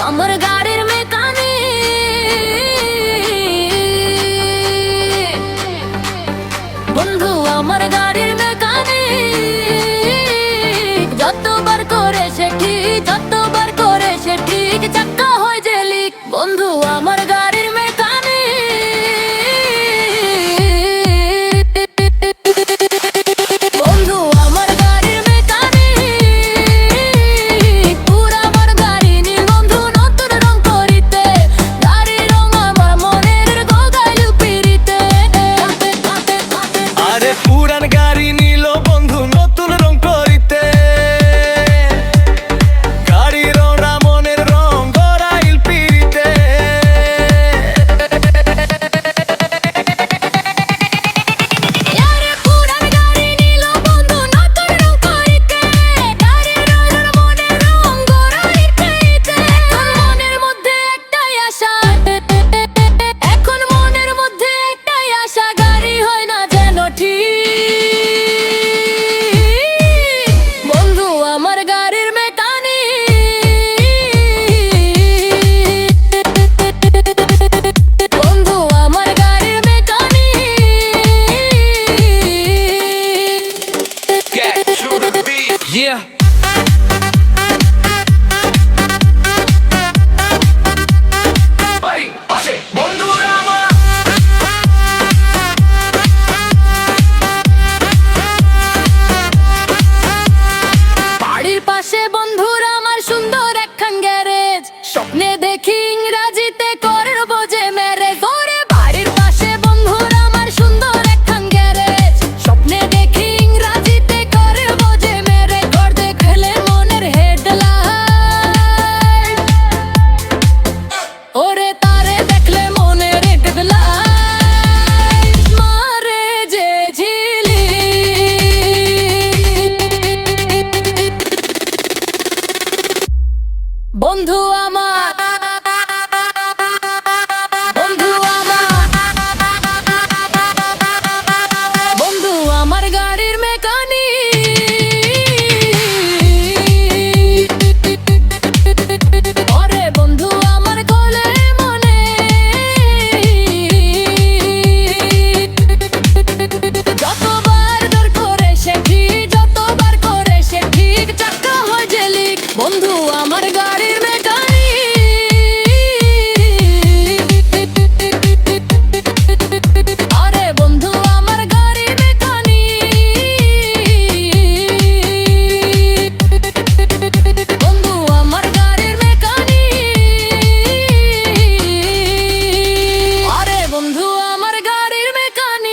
আমার গাড়ির মেকানিক, বন্ধু আমার গাড়ির মেকানিক। যতবার করে সে ঠিক, যতবার করে সে ঠিক, চাক্কা হয় যে লিক। বন্ধু আমার গাড়ির পুরান গাড়ি নিল বন্ধু নতুন রং করিতে, গাড়ির রং না মনের রং গড়াইল পিরিতে। পুরান গাড়ি নিল বন্ধু নতুন রং করিতে, গাড়ির রং না মনের রং গড়াইল পিরিতে। মনের মধ্যে একটাই আশা, এখন মনের মধ্যে একটাই আশা, গাড়ি হয় না যেন ঠিক। Yeah. বাড়ির পাশে বন্ধুরা আমার সুন্দর একখান গ্যারেজ, স্বপ্নে দেখি ইংরাজিতে করব যে ম্যারেজ। ওরে বাড়ির পাশে বন্ধুরা আমার সুন্দর একখান গ্যারেজ, স্বপ্নে দেখি ইংরাজিতে করব যে ম্যারেজ। ঘর দেখলে মনের হেডলাইট, ওরে তারে দেখলে মনের হেডলাইট মারে যে ঝিলি। বন্ধু আমার, বন্ধু আমার, বন্ধু আমার গাড়ির মেকানিক। ওরে বন্ধু আমার কোলে মনে, যতবার দর করে সে ঠিক, যতবার করে সে ঠিক, চাক্কা হয় যে লিক। বন্ধু আমার গাড়ির মেকানিক, আরে বন্ধু আমার গাড়ির মেকানিক, বন্ধু আমার গাড়ির মেকানিক, আরে বন্ধু আমার গাড়ির মেকানিক।